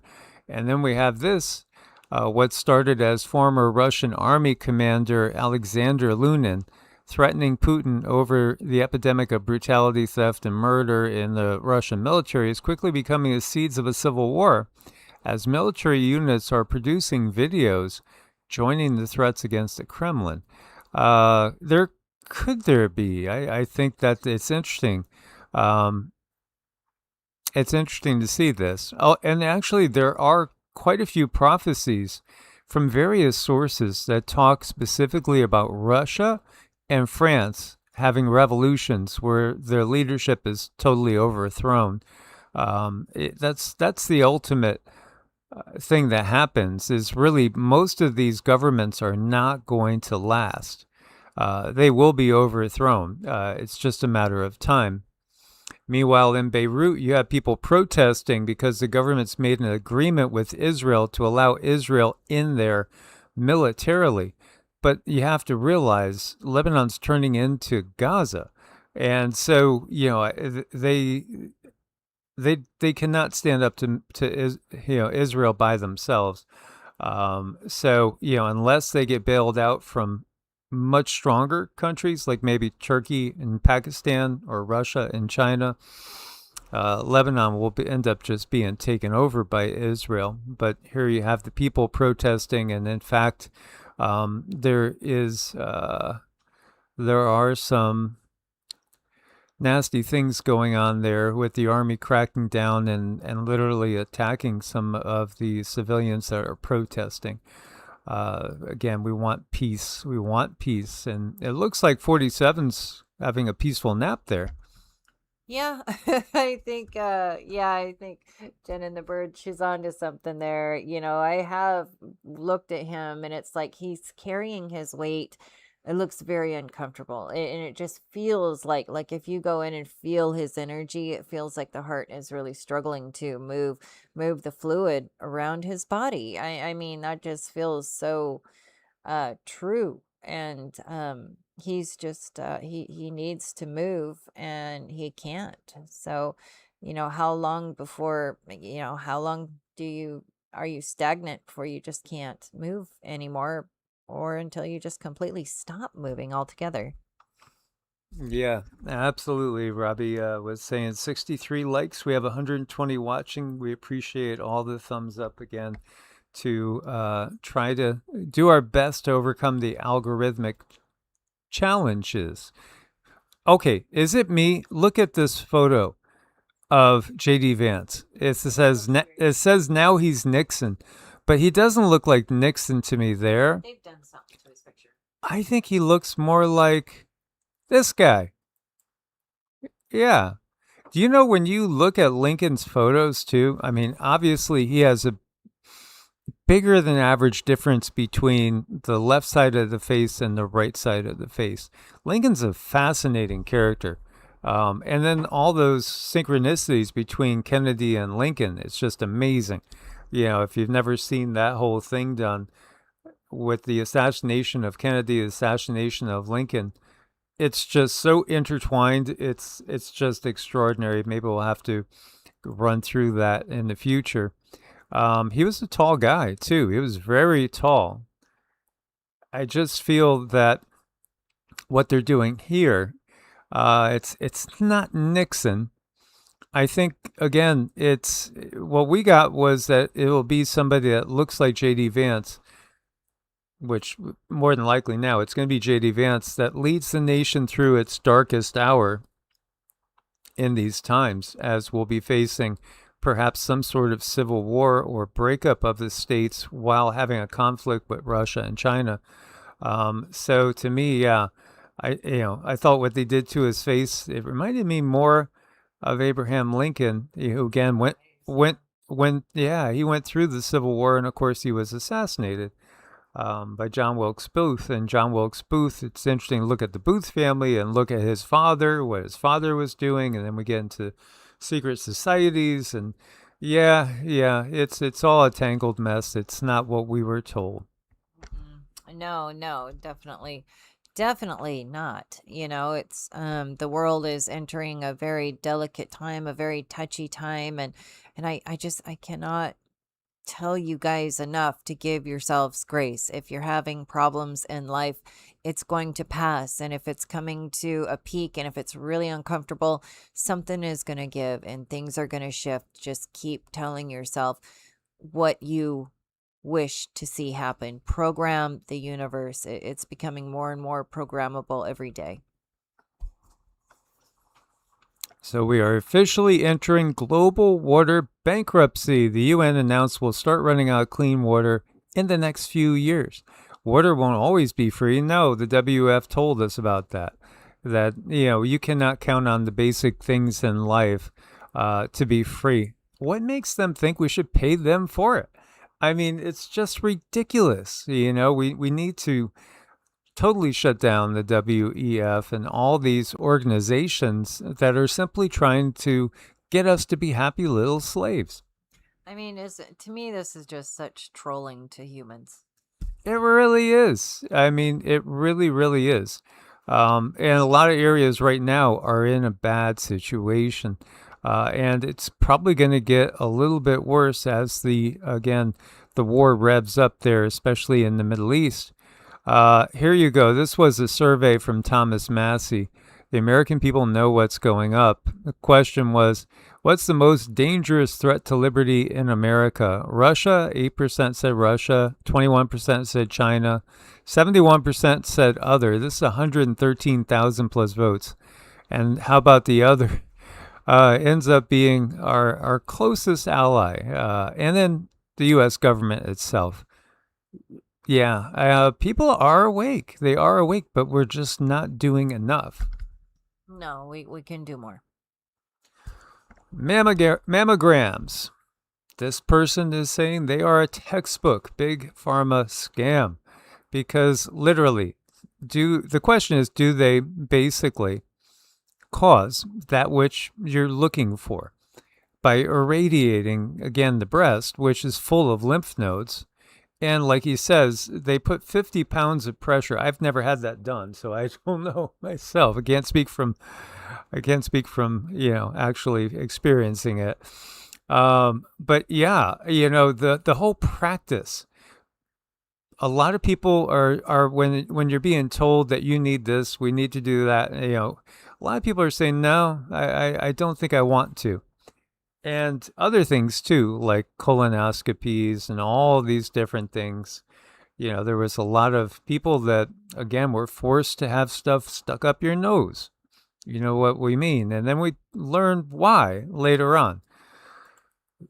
And then we have this, what started as former Russian army commander Alexander Lunin threatening Putin over the epidemic of brutality, theft, and murder in the Russian military is quickly becoming the seeds of a civil war as military units are producing videos joining the threats against the Kremlin. There could there be? I think that it's interesting. It's interesting to see this. Oh, and actually, there are quite a few prophecies from various sources that talk specifically about Russia and France having revolutions where their leadership is totally overthrown. That's the ultimate thing that happens. Is really most of these governments are not going to last. They will be overthrown. It's just a matter of time. Meanwhile, in Beirut, you have people protesting because the government's made an agreement with Israel to allow Israel in there militarily. But you have to realize Lebanon's turning into Gaza. And so, they cannot stand up to Israel by themselves. So, unless they get bailed out from much stronger countries like maybe Turkey and Pakistan or Russia and China, Lebanon will end up just being taken over by Israel. But here you have the people protesting, and in fact, there are some nasty things going on there with the army cracking down and literally attacking some of the civilians that are protesting. Again, we want peace. We want peace. And it looks like 47's having a peaceful nap there. Yeah, I think Jen and the Bird, she's onto something there. I have looked at him and it's like he's carrying his weight. It looks very uncomfortable. And it just feels like if you go in and feel his energy, it feels like the heart is really struggling to move the fluid around his body. I mean, that just feels so true. And he's just he needs to move and he can't. So how long before how long are you stagnant before you just can't move anymore, or until you just completely stop moving altogether? Yeah, absolutely. Robbie was saying 63 likes. We have 120 watching. We appreciate all the thumbs up again to try to do our best to overcome the algorithmic challenges. Okay, is it me? Look at this photo of JD Vance. It says now he's Nixon, but he doesn't look like Nixon to me there. They've done something to his picture. I think he looks more like this guy. Yeah. Do you know when you look at Lincoln's photos too? I mean, obviously he has a bigger than average difference between the left side of the face and the right side of the face. Lincoln's a fascinating character. And then all those synchronicities between Kennedy and Lincoln, it's just amazing. If you've never seen that whole thing done with the assassination of Kennedy, the assassination of Lincoln, it's just so intertwined. It's just extraordinary. Maybe we'll have to run through that in the future. He was a tall guy too. He was very tall. I just feel that what they're doing here, it's not Nixon. I think again, it's what we got was that it will be somebody that looks like JD Vance, which more than likely now it's going to be JD Vance that leads the nation through its darkest hour in these times, as we'll be facing perhaps some sort of civil war or breakup of the states while having a conflict with Russia and China. So to me, yeah, I thought what they did to his face, it reminded me more of Abraham Lincoln, who again he went through the Civil War, and of course he was assassinated. by John Wilkes Booth. And John Wilkes Booth, it's interesting to look at the Booth family and look at his father, what his father was doing, and then we get into secret societies and it's all a tangled mess. It's not what we were told. No, definitely not. It's the world is entering a very delicate time, a very touchy time, and I cannot tell you guys enough to give yourselves grace. If you're having problems in life, it's going to pass. And if it's coming to a peak and if it's really uncomfortable, something is going to give and things are going to shift. Just keep telling yourself what you wish to see happen. Program the universe. It's becoming more and more programmable every day. So we are officially entering global water bankruptcy. The UN announced we'll start running out of clean water in the next few years. Water won't always be free. No, the WF told us about that. That, you cannot count on the basic things in life to be free. What makes them think we should pay them for it? I mean, it's just ridiculous. We need to totally shut down the WEF and all these organizations that are simply trying to get us to be happy little slaves. I mean, to me, this is just such trolling to humans. It really is. I mean, it really, really is. And a lot of areas right now are in a bad situation. And it's probably going to get a little bit worse as the war revs up there, especially in the Middle East. Here you go. This was a survey from Thomas Massey. The American people know what's going up. The question was, what's the most dangerous threat to liberty in America? Russia, 8% said Russia, 21% said China, 71% said other. This is 113,000 plus votes. And how about the other? Ends up being our closest ally, and then the U.S. government itself. Yeah, people are awake. They are awake, but we're just not doing enough. No, we can do more. Mammograms. This person is saying they are a textbook big pharma scam because literally, the question is, do they basically cause that which you're looking for by irradiating, again, the breast, which is full of lymph nodes? And like he says, they put 50 pounds of pressure. I've never had that done, so I don't know myself. I can't speak from actually experiencing it. But yeah, the whole practice. A lot of people are when you're being told that you need this, we need to do that. A lot of people are saying, no, I don't think I want to. And other things too, like colonoscopies and all these different things. There was a lot of people that, again, were forced to have stuff stuck up your nose. You know what we mean? And then we learned why later on.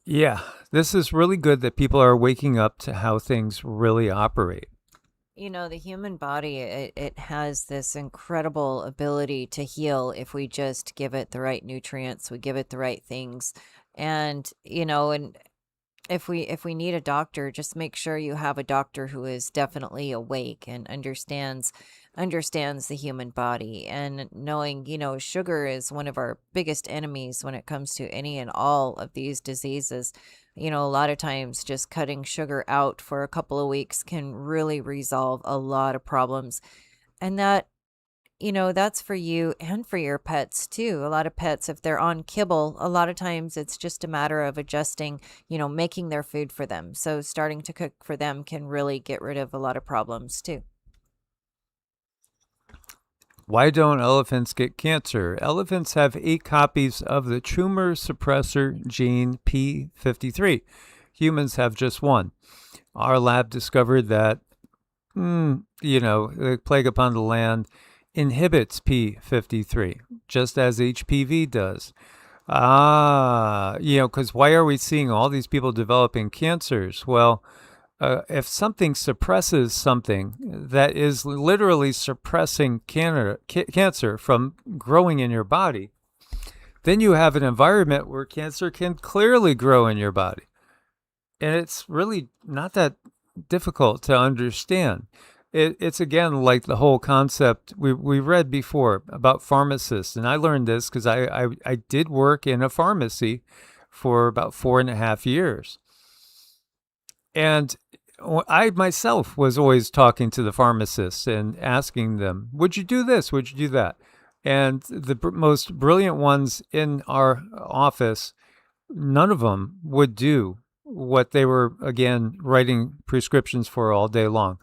Yeah, this is really good that people are waking up to how things really operate. The human body, it has this incredible ability to heal if we just give it the right nutrients, we give it the right things. And, and if we need a doctor, just make sure you have a doctor who is definitely awake and understands the human body, and knowing, sugar is one of our biggest enemies when it comes to any and all of these diseases. A lot of times just cutting sugar out for a couple of weeks can really resolve a lot of problems. And that's for you and for your pets too. A lot of pets, if they're on kibble, a lot of times it's just a matter of adjusting, making their food for them. So starting to cook for them can really get rid of a lot of problems too. Why don't elephants get cancer? Elephants have 8 copies of the tumor suppressor gene P53. Humans have just 1. Our lab discovered that, the plague upon the land inhibits P53, just as HPV does. Because why are we seeing all these people developing cancers? Well, if something suppresses something, that is literally suppressing cancer from growing in your body, then you have an environment where cancer can clearly grow in your body. And it's really not that difficult to understand. It's again like the whole concept we read before about pharmacists, and I learned this because I did work in a pharmacy for about 4.5 years. And I myself was always talking to the pharmacists and asking them, would you do this? Would you do that? And the most brilliant ones in our office, none of them would do what they were, again, writing prescriptions for all day long.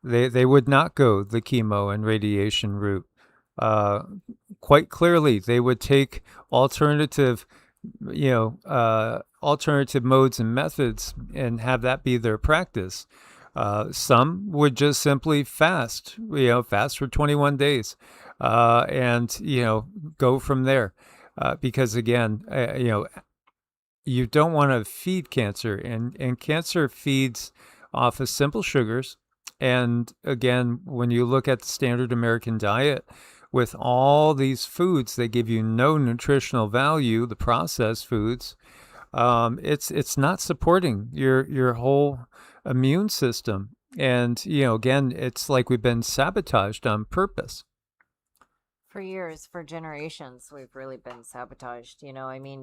They would not go the chemo and radiation route. Quite clearly, they would take alternative modes and methods and have that be their practice. Some would just simply fast for 21 days, and go from there, because again, you don't want to feed cancer, and cancer feeds off of simple sugars. And again, when you look at the standard American diet, with all these foods that give you no nutritional value, the processed foods, it's not supporting your whole immune system. And again, it's like we've been sabotaged on purpose. For years, for generations, we've really been sabotaged.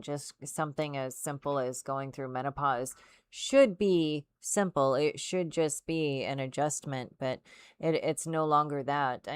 Just something as simple as going through menopause should be simple. It should just be an adjustment, but it's no longer that.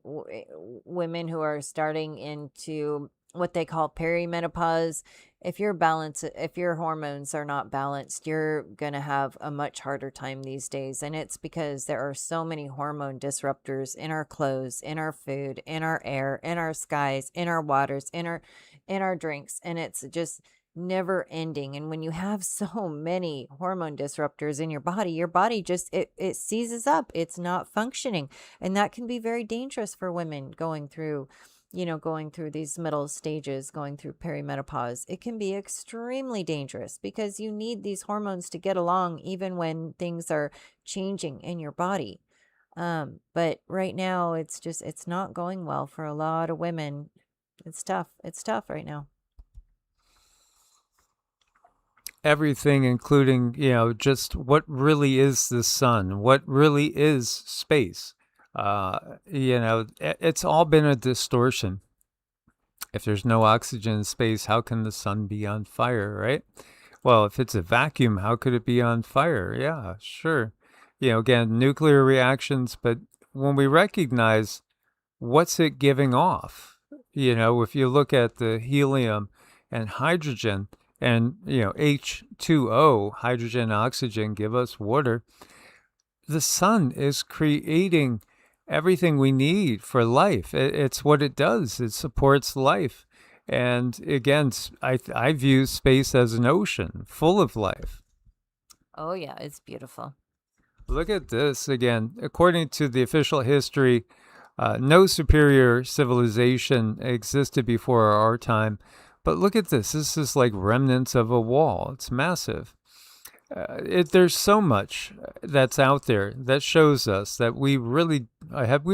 Women who are starting into what they call perimenopause, if your hormones are not balanced, you're going to have a much harder time these days. And it's because there are so many hormone disruptors in our clothes, in our food, in our air, in our skies, in our waters, in our drinks. And it's just never ending. And when you have so many hormone disruptors in your body just it seizes up. It's not functioning. And that can be very dangerous for women going through these middle stages, going through perimenopause. It can be extremely dangerous because you need these hormones to get along even when things are changing in your body. But right now it's not going well for a lot of women. It's tough. It's tough right now. Everything, including, just what really is the sun, what really is space. It's all been a distortion. If there's no oxygen in space, how can the sun be on fire, right? Well, if it's a vacuum, how could it be on fire? Yeah, sure. Again, nuclear reactions, but when we recognize what's it giving off, if you look at the helium and hydrogen and, H2O, hydrogen, oxygen, give us water, the sun is creating everything we need for life. It's what it does. It supports life. And again, I view space as an ocean full of life. Oh, yeah, it's beautiful. Look at this again. According to the official history, no superior civilization existed before our time. But look at this. This is like remnants of a wall. It's massive. There's so much that's out there that shows us that we've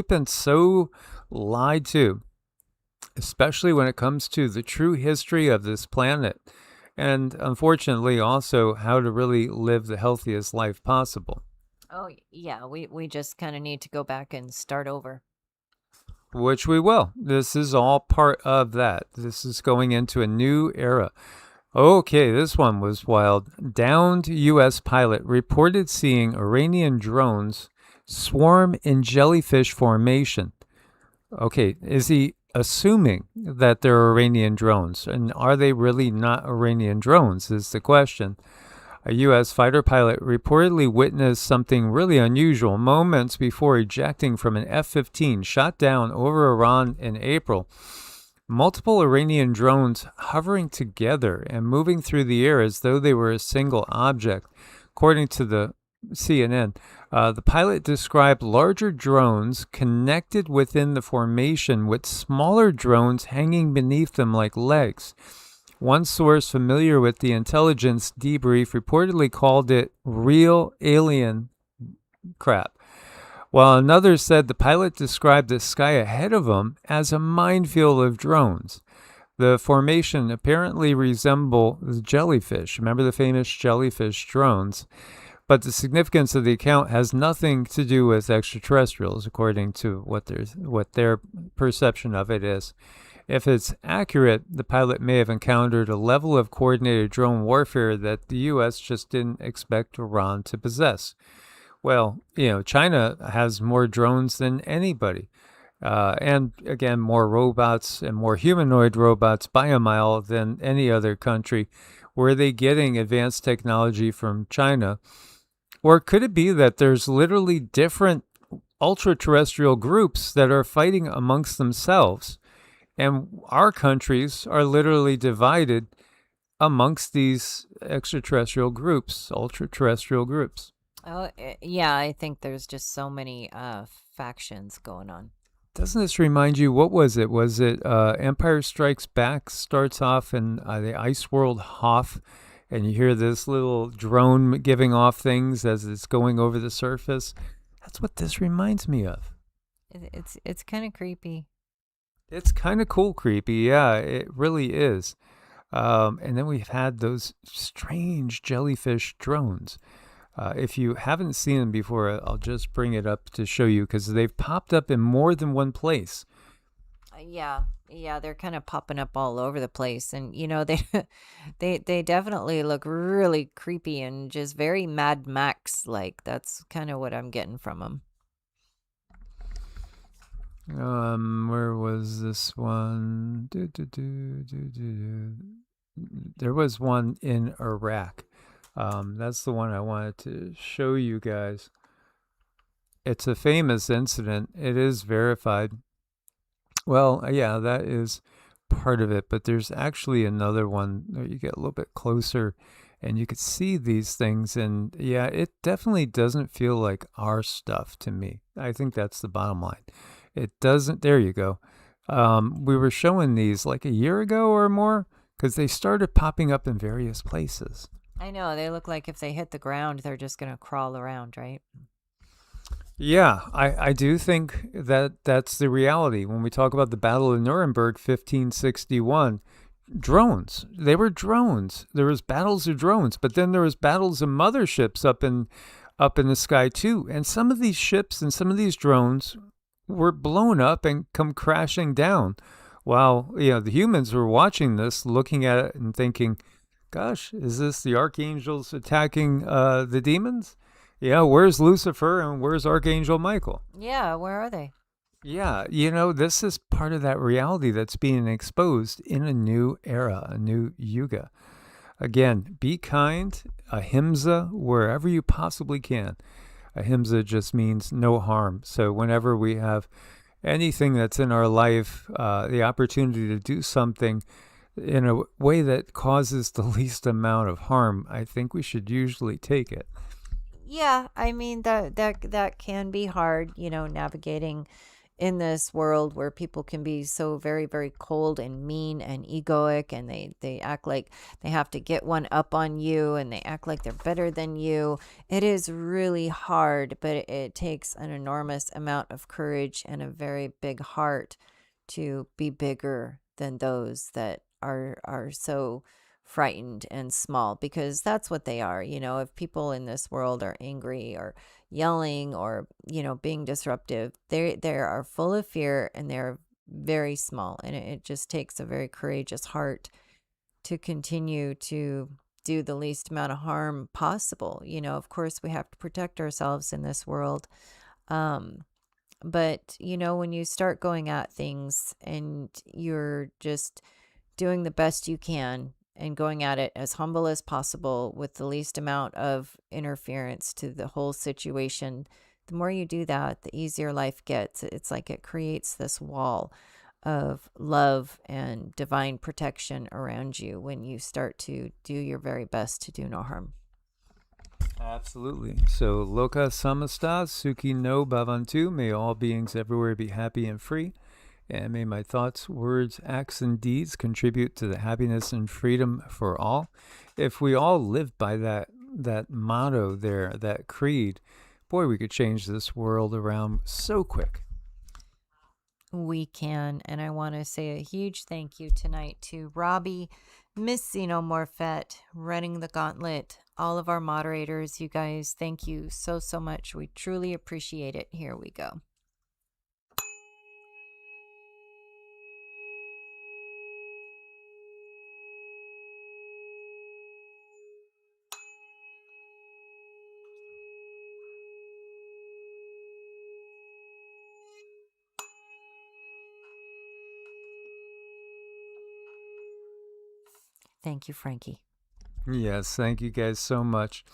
been so lied to, especially when it comes to the true history of this planet, and unfortunately also how to really live the healthiest life possible. Oh, yeah, we just kind of need to go back and start over. Which we will. This is all part of that. This is going into a new era. Okay, this one was wild. Downed U.S. pilot reported seeing Iranian drones swarm in jellyfish formation. Okay, is he assuming that they're Iranian drones? And are they really not Iranian drones is the question. A U.S. fighter pilot reportedly witnessed something really unusual moments before ejecting from an F-15 shot down over Iran in April. Multiple Iranian drones hovering together and moving through the air as though they were a single object. According to the CNN, the pilot described larger drones connected within the formation with smaller drones hanging beneath them like legs. One source familiar with the intelligence debrief reportedly called it real alien crap, while another said the pilot described the sky ahead of him as a minefield of drones. The formation apparently resemble the jellyfish. Remember the famous jellyfish drones? But the significance of the account has nothing to do with extraterrestrials, according to what their perception of it is. If it's accurate, the pilot may have encountered a level of coordinated drone warfare that the U.S. just didn't expect Iran to possess. Well, China has more drones than anybody. And again, more robots and more humanoid robots by a mile than any other country. Where are they getting advanced technology from China? Or could it be that there's literally different ultra-terrestrial groups that are fighting amongst themselves, and our countries are literally divided amongst these extraterrestrial groups, ultra-terrestrial groups? Oh, yeah, I think there's just so many factions going on. Doesn't this remind you, what was it? Was it Empire Strikes Back starts off in the ice world Hoth, and you hear this little drone giving off things as it's going over the surface? That's what this reminds me of. It's kind of creepy. It's kind of cool creepy. Yeah, it really is. And then we've had those strange jellyfish drones. If you haven't seen them before, I'll just bring it up to show you because they've popped up in more than one place. Yeah, they're kind of popping up all over the place, and they they definitely look really creepy and just very Mad Max like. That's kind of what I'm getting from them. Where was this one? There was one in Iraq. That's the one I wanted to show you guys. It's a famous incident. It is verified. Well, yeah, that is part of it, but there's actually another one where you get a little bit closer and you could see these things, and yeah, it definitely doesn't feel like our stuff to me. I think that's the bottom line. It doesn't. There you go. We were showing these like a year ago or more because they started popping up in various places. I know, they look like if they hit the ground, they're just going to crawl around, right? Yeah, I do think that that's the reality. When we talk about the Battle of Nuremberg, 1561, drones. They were drones. There was battles of drones, but then there was battles of motherships up in the sky too. And some of these ships and some of these drones were blown up and come crashing down. While the humans were watching this, looking at it and thinking, gosh, is this the archangels attacking the demons? Yeah, where's Lucifer and where's Archangel Michael? Yeah, where are they? Yeah, this is part of that reality that's being exposed in a new era, a new yuga. Again, be kind, ahimsa, wherever you possibly can. Ahimsa just means no harm. So whenever we have anything that's in our life, the opportunity to do something in a way that causes the least amount of harm, I think we should usually take it. Yeah, I mean that can be hard, navigating in this world where people can be so very, very cold and mean and egoic, and they act like they have to get one up on you, and they act like they're better than you. It is really hard, but it takes an enormous amount of courage and a very big heart to be bigger than those that are so frightened and small, because that's what they are. If people in this world are angry or yelling or being disruptive, they are full of fear and they're very small, and it just takes a very courageous heart to continue to do the least amount of harm possible. Of course we have to protect ourselves in this world, but when you start going at things and you're just doing the best you can and going at it as humble as possible with the least amount of interference to the whole situation, the more you do that, the easier life gets. It's like it creates this wall of love and divine protection around you when you start to do your very best to do no harm. Absolutely. So, Loka Samasta, Suki no Bhavantu, may all beings everywhere be happy and free. And may my thoughts, words, acts, and deeds contribute to the happiness and freedom for all. If we all live by that motto there, that creed, boy, we could change this world around so quick. We can. And I want to say a huge thank you tonight to Robbie, Miss Xenomorphet, running the gauntlet all of our moderators, you guys. Thank you so, so much. We truly appreciate it. Here we go. Thank you, Frankie. Yes, thank you guys so much.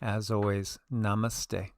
As always, namaste.